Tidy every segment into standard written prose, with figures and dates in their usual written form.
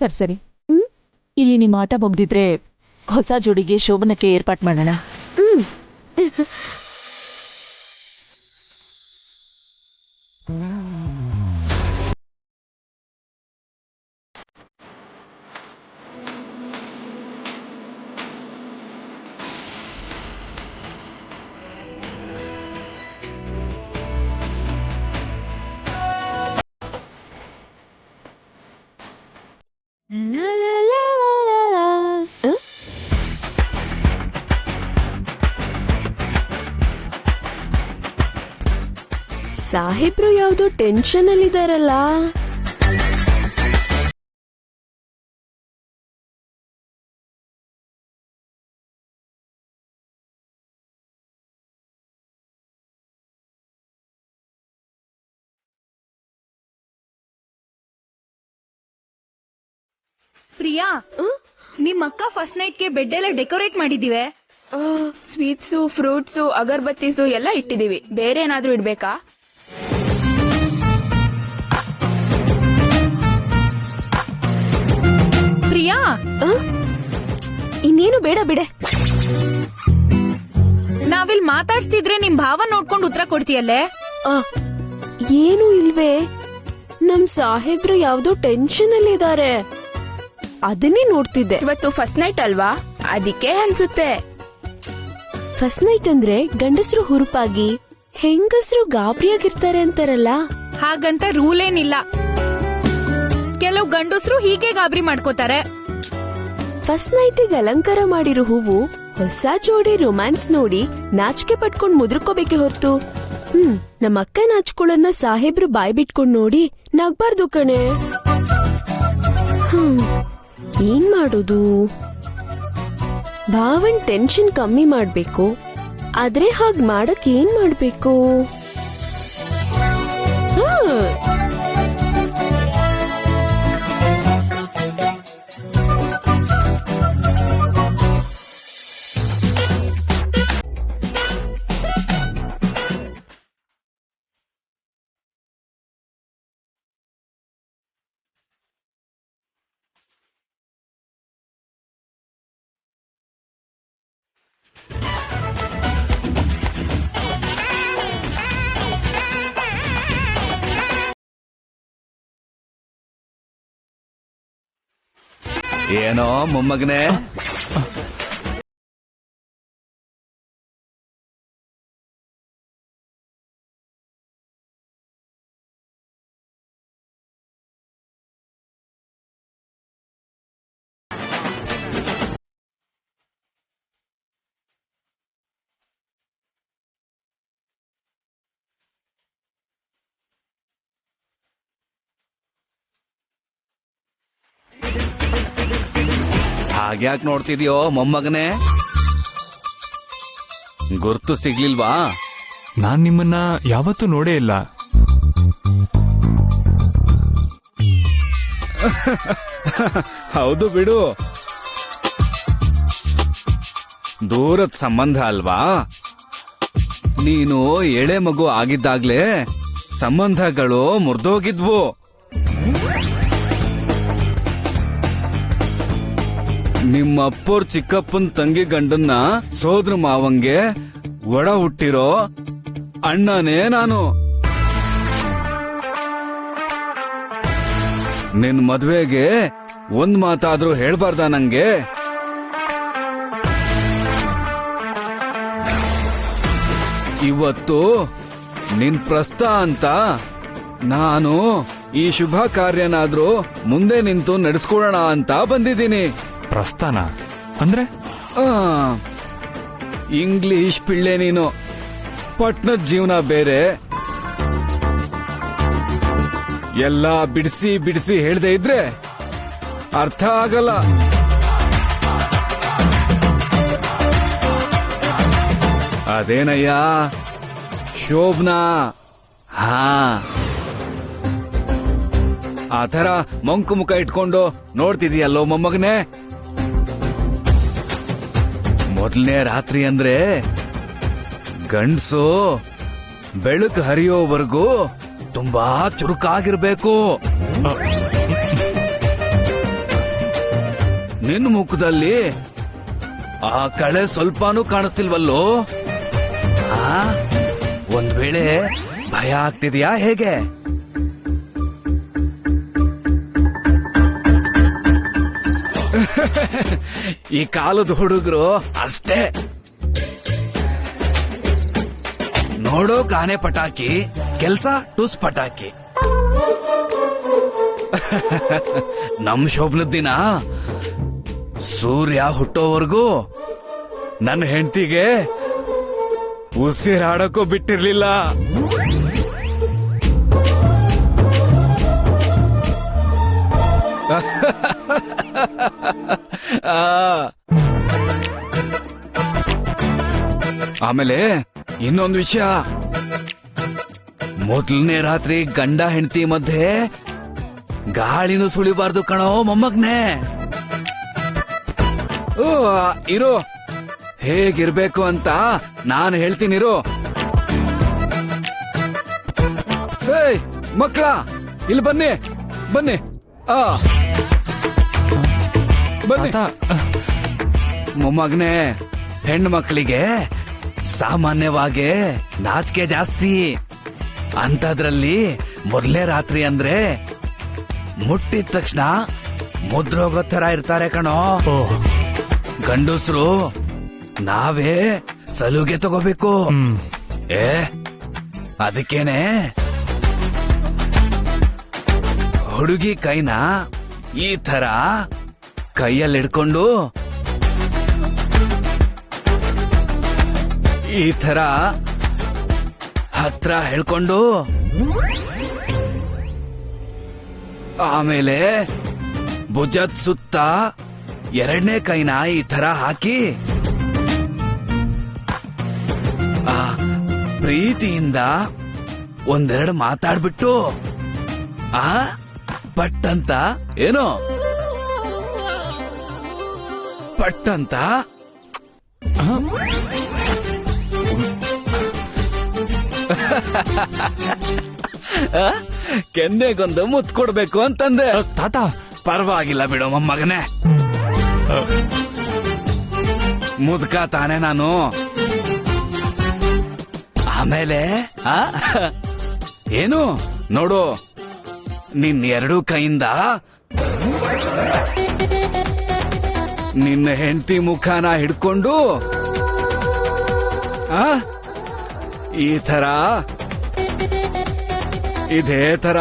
ಸರಿ ಸರಿ. ಇಲ್ಲಿ ನಿಮ್ಮ ಆಟ ಮುಗ್ದಿದ್ರೆ ಹೊಸ ಜೋಡಿಗೆ ಶೋಭನಕ್ಕೆ ಏರ್ಪಾಟ್ ಮಾಡೋಣ. ಸಾಹೇಬ್ರು ಯಾವ್ದೋ ಟೆನ್ಷನ್ ಅಲ್ಲಿದಾರಲ್ಲ. ಪ್ರಿಯಾ, ನಿಮ್ ಅಕ್ಕ ಫಸ್ಟ್ ನೈಟ್ಗೆ ಬೆಡ್ ಎಲ್ಲ ಡೆಕೋರೇಟ್ ಮಾಡಿದೀವಿ. ಸ್ವೀಟ್ಸು, ಫ್ರೂಟ್ಸು, ಅಗರ್ಬತ್ತೀಸು ಎಲ್ಲ ಇಟ್ಟಿದೀವಿ. ಬೇರೆ ಏನಾದ್ರೂ ಇಡ್ಬೇಕಾ? ಪ್ರಿಯಾ, ಇನ್ನೇನು ಬೇಡ ಬಿಡೆ. ನಾವಿಲ್ ಮಾತಾಡ್ಸ್ತಿದ್ರೆ ನಿಮ್ ಭಾವ ನೋಡ್ಕೊಂಡು ಉತ್ತರ ಕೊಡ್ತೀಯಲ್ಲೇ. ಏನು ಇಲ್ವೇ, ನಮ್ ಸಾಹೇಬ್ರು ಯಾವ್ದೋ ಟೆನ್ಷನ್ ಅಲ್ಲಿ ಇದಾರೆ, ಅದನ್ನೇ ನೋಡ್ತಿದ್ದೆ. ಇವತ್ತು ಫಸ್ಟ್ ನೈಟ್ ಅಲ್ವಾ, ಅದಕ್ಕೆ ಅನ್ಸುತ್ತೆ. ಫಸ್ಟ್ ನೈಟ್ ಅಂದ್ರೆ ಗಂಡಸರು ಹುರುಪಾಗಿ ಹೆಂಗಸರು ಗಾಬರಿಯಾಗಿರ್ತಾರೆ ಅಂತಾರಲ್ಲ. ಹಾಗಂತ ರೂಲ್ ಏನಿಲ್ಲ, ಕೆಲವು ಗಂಡಸ್ರು ಹೀಗೆ ಗಾಬರಿ ಮಾಡ್ಕೋತಾರೆ. ಫಸ್ಟ್ ನೈಟಿಗೆ ಅಲಂಕಾರ ಮಾಡಿರೋ ಹೂವು ಹೊಸ ಜೋಡಿ ರೊಮ್ಯಾನ್ಸ್ ನೋಡಿ ನಾಚಿಕೆ ಪಟ್ಕೊಂಡ್ ಮುದ್ರಕೋಬೇಕೆ ಹೊರ್ತು ನಮ್ಮ ಅಕ್ಕ ನಾಚ್ಕೊಳ್ಳೋದನ್ನ ಸಾಹೇಬ್ರು ಬಾಯ್ ಬಿಟ್ಕೊಂಡ್ ನೋಡಿ ನಗ್ಬಾರ್ದು ಕಣೆ. ಏನ್ ಮಾಡೋದು? ಭಾವನ್ ಟೆನ್ಷನ್ ಕಮ್ಮಿ ಮಾಡ್ಬೇಕು, ಆದ್ರೆ ಹಾಗ್ ಮಾಡಕ್ ಏನ್ ಮಾಡ್ಬೇಕು? ಏನೋ ಮೊಮ್ಮಗನೇ, ಹಾಗ್ಯಾಕ್ ನೋಡ್ತಿದ್ಯೋ ಮೊಮ್ಮಗನೇ? ಗುರ್ತು ಸಿಗ್ಲಿಲ್ವಾ? ನಾನ್ ನಿಮ್ಮನ್ನ ಯಾವತ್ತೂ ನೋಡೇ ಇಲ್ಲ. ಹೌದು ಬಿಡು, ದೂರದ ಸಂಬಂಧ ಅಲ್ವಾ. ನೀನು ಎಳೆ ಮಗು ಆಗಿದ್ದಾಗ್ಲೇ ಸಂಬಂಧಗಳು ಮುರಿದೋಗಿದ್ವು. ನಿಮ್ಮ ಅಪ್ಪೋರ್ ಚಿಕ್ಕಪ್ಪನ್ ತಂಗಿ ಗಂಡನ್ನ ಸೋದ್ರ ಮಾವಂಗೆ ಒಡ ಹುಟ್ಟಿರೋ ಅಣ್ಣನೇ ನಾನು. ನಿನ್ ಮದ್ವೆಗೆ ಒಂದ್ ಮಾತಾದ್ರೂ ಹೇಳ್ಬಾರ್ದ ನಂಗೆ? ಇವತ್ತು ನಿನ್ ಪ್ರಸ್ತ ಅಂತ ನಾನು ಈ ಶುಭ ಕಾರ್ಯನಾದ್ರೂ ಮುಂದೆ ನಿಂತು ನಡೆಸ್ಕೊಡೋಣ ಅಂತ ಬಂದಿದ್ದೀನಿ. ಪ್ರಸ್ಥಾನ ಅಂದ್ರೆ? ಇಂಗ್ಲಿಷ್ ಪಿಳ್ಳೆ ನೀನು, ಪಟ್ನದ ಜೀವನ ಬೇರೆ. ಎಲ್ಲ ಬಿಡಿಸಿ ಬಿಡಿಸಿ ಹೇಳ್ದೆ ಇದ್ರೆ ಅರ್ಥ ಆಗಲ್ಲ. ಅದೇನಯ್ಯ ಶೋಭನಾ, ಹಾ ಆ ಥರ ಮಂಕು ಮುಖ ಇಟ್ಕೊಂಡು ನೋಡ್ತಿದೀಯಲ್ಲೋ ಮೊಮ್ಮಗನೇ. ಮೊದಲನೇ ರಾತ್ರಿ ಅಂದ್ರೆ ಗಂಡ್ಸು ಬೆಳಕು ಹರಿಯೋವರೆಗೂ ತುಂಬಾ ಚುರುಕಾಗಿರ್ಬೇಕು. ನಿನ್ ಮುಖದಲ್ಲಿ ಆ ಕಳೆ ಸ್ವಲ್ಪನೂ ಕಾಣಿಸ್ತಿಲ್ವಲ್ಲೋ? ಒಂದ್ ವೇಳೆ ಭಯ ಆಗ್ತಿದ್ಯಾ ಹೇಗೆ? ಈ ಕಾಲದ ಹುಡುಗರು ಅಷ್ಟೇ. ನೋಡೋ ಕಾನೆ ಪಟಾಕಿ, ಕೆಲ್ಸ ಟುಸ್ ಪಟಾಕಿ. ನಮ್ ಶೋಭನದ ದಿನ ಸೂರ್ಯ ಹುಟ್ಟೋವರೆಗೂ ನನ್ನ ಹೆಂಡತಿಗೆ ಉಸಿರಾಡಕ್ಕೂ ಬಿಟ್ಟಿರ್ಲಿಲ್ಲ. ಆಮೇಲೆ ಇನ್ನೊಂದು ವಿಷಯ, ಮೊದಲನೇ ರಾತ್ರಿ ಗಂಡ ಹೆಂಡತಿ ಮಧ್ಯೆ ಗಾಳಿನೂ ಸುಳಿಬಾರ್ದು ಕಣೋ ಮೊಮ್ಮಗ್ನೆ. ಓ ಇರೋ, ಹೇಗಿರ್ಬೇಕು ಅಂತ ನಾನು ಹೇಳ್ತೀನಿರೋ. ಏಯ್ ಮಕ್ಕಳ, ಇಲ್ಲಿ ಬನ್ನಿ ಬನ್ನಿ. ಬನ್ನಿ. ಮೊಮ್ಮಗ್ನೆ, ಹೆಣ್ಣು ಮಕ್ಕಳಿಗೆ ಸಾಮಾನ್ಯವಾಗಿ ನಾಚಿಕೆ ಜಾಸ್ತಿ. ಅಂತದ್ರಲ್ಲಿ ಮೊದಲನೇ ರಾತ್ರಿ ಅಂದ್ರೆ ಮುಟ್ಟಿದ ತಕ್ಷಣ ಮುದ್ರೋಗೋ ತರ ಇರ್ತಾರೆ ಕಣೋ. ಗಂಡಸ್ರು ನಾವೇ ಸಲುಗೆ ತಗೋಬೇಕು. ಅದಕ್ಕೇನೆ ಹುಡುಗಿ ಕೈನ ಈ ತರ ಕೈಯಲ್ಲಿ ಹಿಡ್ಕೊಂಡು ಈ ತರ ಹತ್ರ ಹೇಳ್ಕೊಂಡು ಆಮೇಲೆ ಭುಜದ ಸುತ್ತ ಎರಡನೇ ಕೈನ ಈ ತರ ಹಾಕಿ ಪ್ರೀತಿಯಿಂದ ಒಂದೆರಡು ಮಾತಾಡ್ಬಿಟ್ಟು ಪಟ್ಟಂತ ಏನೋ ಪಟ್ಟಂತ ಕೆನ್ನೆಗೊಂದು ಮುತ್ತು ಕೊಡ್ಬೇಕು ಅಂತಂದೆ. ತಾತ ಪರವಾಗಿಲ್ಲ ಬಿಡೋ ಮೊಮ್ಮಗನೇ, ಮುದ್ಕ ತಾನೆ ನಾನು. ಆಮೇಲೆ ಏನು ನೋಡು, ನಿನ್ನ ಎರಡೂ ಕೈಯಿಂದ ನಿನ್ನ ಹೆಂಡತಿ ಮುಖನ ಹಿಡ್ಕೊಂಡು ಈ ತರ ಇದೇ ತರ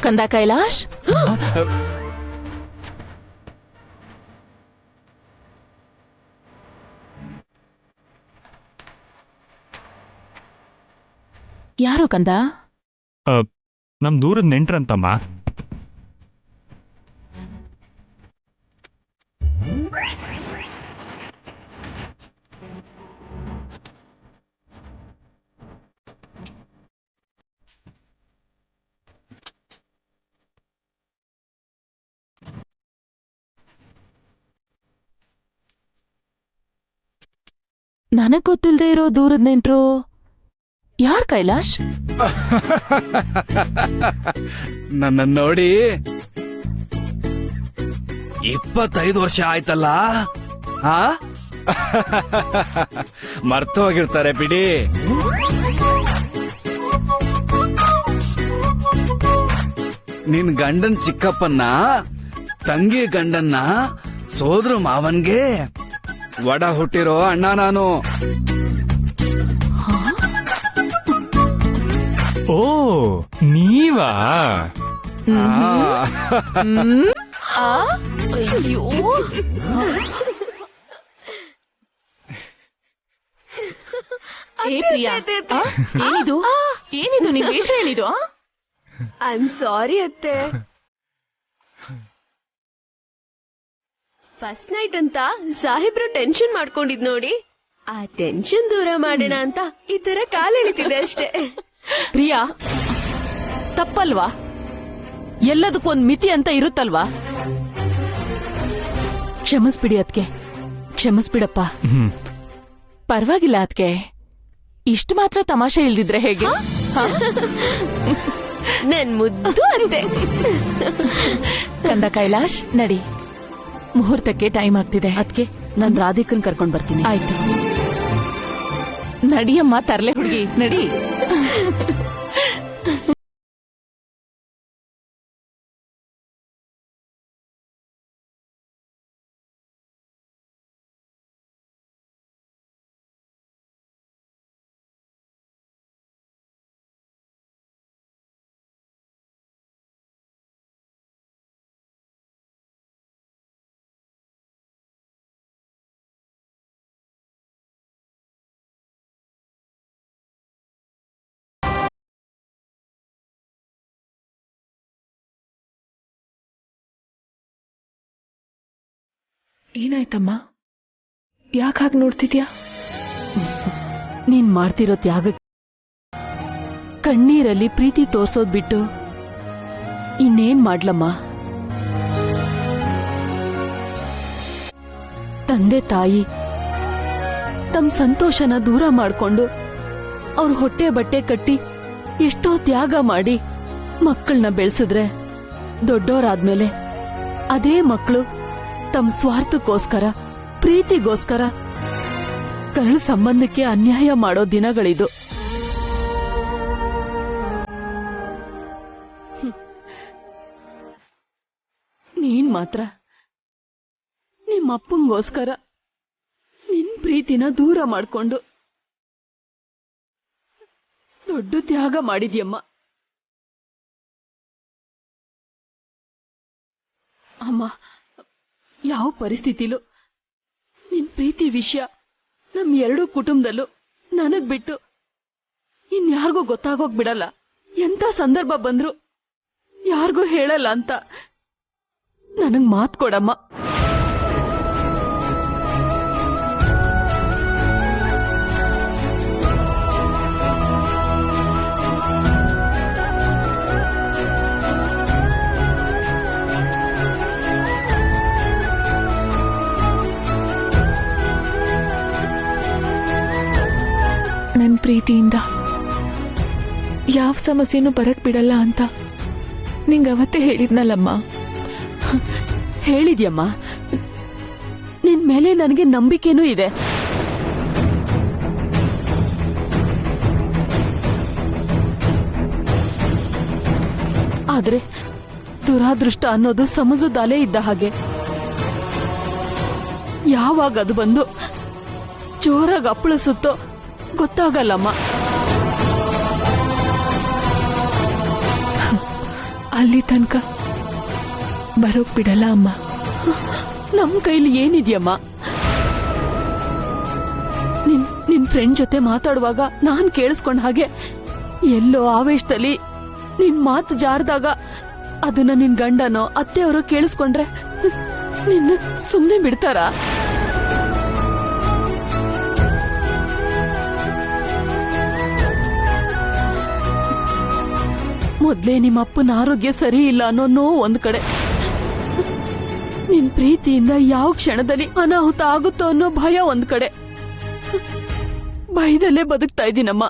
ಕಂದ ಕೈಲಾಶ್, ಯಾರು ಕಂದ? ನಮ್ ದೂರದ ನೆಂಟ್ರಂತಮ್ಮ. ನನಗ್ ಗೊತ್ತಿಲ್ದೇ ಇರೋ ದೂರದ ನೆಂಟ್ರು ಯಾರ್ ಕೈಲಾಶ್? ನನ್ನ ನೋಡಿ 25 ವರ್ಷ ಆಯ್ತಲ್ಲ, ಮರ್ತೋಗಿರ್ತಾರೆ ಬಿಡಿ. ನಿನ್ ಗಂಡನ್ ಚಿಕ್ಕಪ್ಪನ್ನ, ತಂಗಿ ಗಂಡನ್ನ, ಸೋದ್ರ ಮಾವನ್ಗೆ ಒಡ ಹುಟ್ಟಿರೋ ಅಣ್ಣ ನಾನು. ಓ ನೀವಾ? ಅಯ್ಯೋ, ಏನಿದು ಏನಿದು ನಿನ್ ವೇಷ ಏನಿದು? ಐ ಆಮ್ ಸಾರಿ ಅತ್ತೆ. ಫಸ್ಟ್ ನೈಟ್ ಅಂತ ಸಾಹೇಬ್ರು ಟೆನ್ಷನ್ ಮಾಡ್ಕೊಂಡಿದ್ ನೋಡಿ, ಆ ಟೆನ್ಷನ್ ದೂರ ಮಾಡೋಣ ಅಂತ ಈ ತರ ಕಾಲ್ ಎಳಿತಿದೆ ಅಷ್ಟೇ. ಪ್ರಿಯಾ, ತಪ್ಪಲ್ವಾ? ಎಲ್ಲದಕ್ಕೊಂದ್ ಮಿತಿ ಅಂತ ಇರುತ್ತಲ್ವಾ? ಕ್ಷಮಿಸ್ಬಿಡಿ ಅದ್ಕೆ, ಕ್ಷಮಿಸ್ಬಿಡಪ್ಪ. ಪರವಾಗಿಲ್ಲ ಅದ್ಕೆ, ಇಷ್ಟು ಮಾತ್ರ ತಮಾಷೆ ಇಲ್ದಿದ್ರೆ ಹೇಗೆ? ನನ್ ಮುದ್ದು ಅಂತೆ. ಕಂದ ಕೈಲಾಶ್ ನಡಿ, ಮುಹೂರ್ತಕ್ಕೆ ಟೈಮ್ ಆಗ್ತಿದೆ. ಅದ್ಕೆ ನಾನ್ ರಾಧಿಕನ್ ಕರ್ಕೊಂಡ್ ಬರ್ತೀನಿ. ಆಯ್ತು, ನಡಿಯಮ್ಮ ತರ್ಲೆ ಹುಡುಗಿ, ನಡಿ. ಏನಾಯ್ತಮ್ಮ? ಯಾಕೆ ಹಾಗೆ ನೋಡ್ತಿದ್ಯಾ? ನೀನ್ ಮಾಡ್ತಿರೋ ತ್ಯಾಗ ಕಣ್ಣೀರಲ್ಲಿ ಪ್ರೀತಿ ತೋರ್ಸೋದ್ ಬಿಟ್ಟು ಇನ್ನೇನ್ ಮಾಡ್ಲಮ್ಮ? ತಂದೆ ತಾಯಿ ತಮ್ಮ ಸಂತೋಷನ ದೂರ ಮಾಡ್ಕೊಂಡು ಅವ್ರ ಹೊಟ್ಟೆ ಬಟ್ಟೆ ಕಟ್ಟಿ ಎಷ್ಟೋ ತ್ಯಾಗ ಮಾಡಿ ಮಕ್ಕಳನ್ನ ಬೆಳೆಸಿದ್ರೆ ದೊಡ್ಡೋರಾದ್ಮೇಲೆ ಅದೇ ಮಕ್ಕಳು ತಮ್ಮ ಸ್ವಾರ್ಥಕ್ಕೋಸ್ಕರ ಪ್ರೀತಿಗೋಸ್ಕರ ಕರಳು ಸಂಬಂಧಕ್ಕೆ ಅನ್ಯಾಯ ಮಾಡೋ ದಿನಗಳಿದು. ನೀನ್ ಮಾತ್ರ ನಿಮ್ಮಪ್ಪಂಗೋಸ್ಕರ ನಿನ್ ಪ್ರೀತಿನ ದೂರ ಮಾಡ್ಕೊಂಡು ದೊಡ್ಡ ತ್ಯಾಗ ಮಾಡಿದ್ಯಮ್ಮ. ಅಮ್ಮ, ಯಾವ ಪರಿಸ್ಥಿತಿಲೂ ನಿನ್ ಪ್ರೀತಿ ವಿಷಯ ನಮ್ ಎರಡೂ ಕುಟುಂಬದಲ್ಲೂ ನನಗ್ ಬಿಟ್ಟು ಇನ್ಯಾರಿಗೂ ಗೊತ್ತಾಗೋಗ್ಬಿಡಲ್ಲ. ಎಂತ ಸಂದರ್ಭ ಬಂದ್ರು ಯಾರಿಗೂ ಹೇಳಲ್ಲ ಅಂತ ನನಗ್ ಮಾತ್ ಕೊಡಮ್ಮ. ನನ್ ಪ್ರೀತಿಯಿಂದ ಯಾವ ಸಮಸ್ಯೆನೂ ಬರಕ್ ಬಿಡಲ್ಲ ಅಂತ ನಿಂಗ ಅವತ್ತೇ ಹೇಳಿದ್ನಲ್ಲಮ್ಮ. ಹೇಳಿದ್ಯಮ್ಮ, ನಿನ್ ಮೇಲೆ ನನಗೆ ನಂಬಿಕೆನೂ ಇದೆ. ಆದ್ರೆ ದುರಾದೃಷ್ಟ ಅನ್ನೋದು ಸಮುದ್ರದ ಅಲೆ ಇದ್ದ ಹಾಗೆ. ಯಾವಾಗ ಅದು ಬಂದು ಜೋರಾಗಿ ಅಪ್ಪಳಿಸುತ್ತೋ ಗೊತ್ತಾಗಲ್ಲಮ್ಮ. ಅಲ್ಲಿ ತನಕ ಬರೋಕ್ ಬಿಡಲ್ಲ ಅಮ್ಮ. ನಮ್ ಕೈಲಿ ಏನಿದ್ಯಮ್ಮ? ನಿನ್ ಫ್ರೆಂಡ್ ಜೊತೆ ಮಾತಾಡುವಾಗ ನಾನ್ ಕೇಳಿಸ್ಕೊಂಡ ಹಾಗೆ ಎಲ್ಲೋ ಆವೇಶದಲ್ಲಿ ನಿನ್ ಮಾತು ಜಾರದಾಗ ಅದನ್ನ ನಿನ್ ಗಂಡನೋ ಅತ್ತೆಯವರು ಕೇಳಿಸ್ಕೊಂಡ್ರೆ ನಿನ್ನ ಸುಮ್ನೆ ಬಿಡ್ತಾರಾ? ಮೊದ್ಲೇ ನಿಮ್ಮಪ್ಪನ ಆರೋಗ್ಯ ಸರಿ ಇಲ್ಲ ಅನ್ನೋ ನೋವು ಒಂದ್ ಕಡೆ, ನಿನ್ ಪ್ರೀತಿಯಿಂದ ಯಾವ ಕ್ಷಣದಲ್ಲಿ ಅನಾಹುತ ಆಗುತ್ತೋ ಅನ್ನೋ ಭಯ ಒಂದ್ ಕಡೆ. ಭಯದಲ್ಲೇ ಬದುಕ್ತಾ ಇದ್ದೀನಮ್ಮ.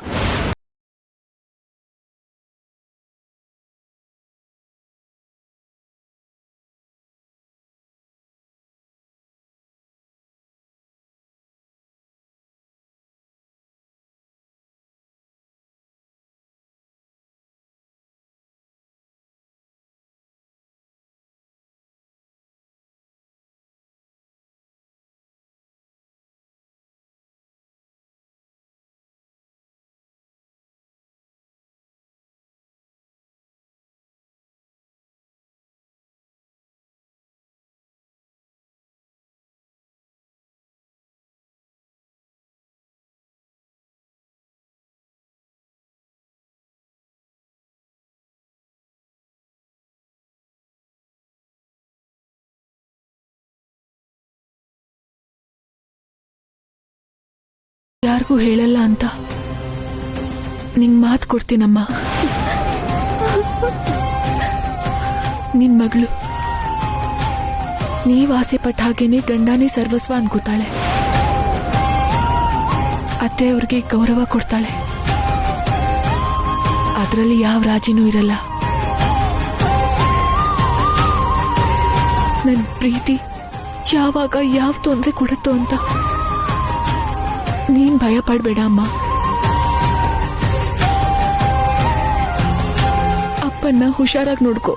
ಯಾರಿಗೂ ಹೇಳಲ್ಲ ಅಂತ ನಿಂಗ್ ಮಾತು ಕೊಡ್ತೀನಮ್ಮ. ನಿನ್ ಮಗಳು ನೀವ್ ಆಸೆ ಪಟ್ಟ ಹಾಗೇನೆ ಗಂಡನೇ ಸರ್ವಸ್ವ ಅನ್ಕೋತಾಳೆ. ಅತ್ತೆ ಅವ್ರಿಗೆ ಗೌರವ ಕೊಡ್ತಾಳೆ. ಅದ್ರಲ್ಲಿ ಯಾವ ರಾಜಿನೂ ಇರಲ್ಲ. ನನ್ ಪ್ರೀತಿ ಯಾವಾಗ ಯಾವ ತೊಂದ್ರೆ ಕೊಡುತ್ತೋ ಅಂತ ನೀನ್ ಭಯ ಪಡ್ಬೇಡ ಅಮ್ಮ. ಅಪ್ಪನ್ನ ಹುಷಾರಾಗಿ ನೋಡ್ಕೋ.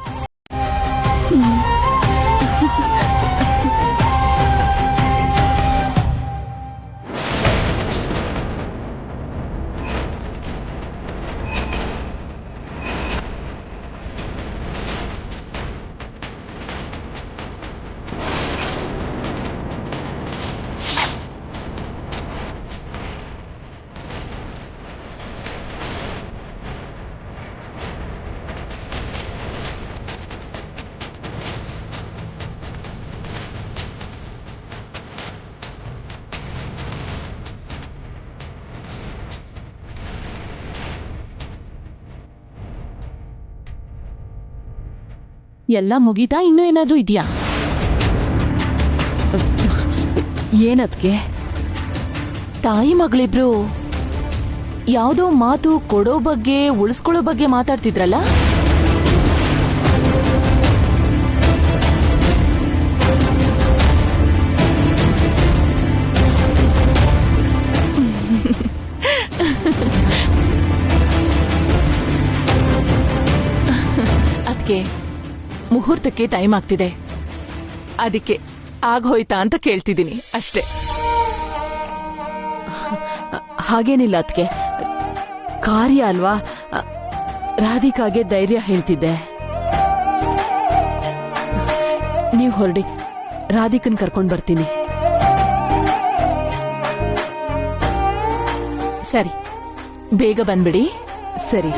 ಎಲ್ಲ ಮುಗೀತಾ ಇನ್ನೂ ಏನಾದ್ರೂ ಇದೆಯಾ? ಏನದ್ಕೆ? ತಾಯಿ ಮಗಳಿಬ್ರು ಯಾವುದೋ ಮಾತು ಕೊಡೋ ಬಗ್ಗೆ ಉಳಿಸ್ಕೊಳ್ಳೋ ಬಗ್ಗೆ ಮಾತಾಡ್ತಿದ್ರಲ್ಲ? ಅದಕ್ಕೆ ಮುಹೂರ್ತಕ್ಕೆ ಟೈಮ್ ಆಗ್ತಿದೆ, ಅದಕ್ಕೆ ಆಗೋಯ್ತಾ ಅಂತ ಕೇಳ್ತಿದ್ದೀನಿ ಅಷ್ಟೇ. ಹಾಗೇನಿಲ್ಲ ಅದಕ್ಕೆ, ಕಾರ್ಯ ಅಲ್ವಾ, ರಾಧಿಕಾಗೆ ಧೈರ್ಯ ಹೇಳ್ತಿದ್ದೆ. ನೀವು ಹೊರಡಿ, ರಾಧಿಕನ್ ಕರ್ಕೊಂಡ್ ಬರ್ತೀನಿ. ಸರಿ, ಬೇಗ ಬಂದ್ಬಿಡಿ. ಸರಿ.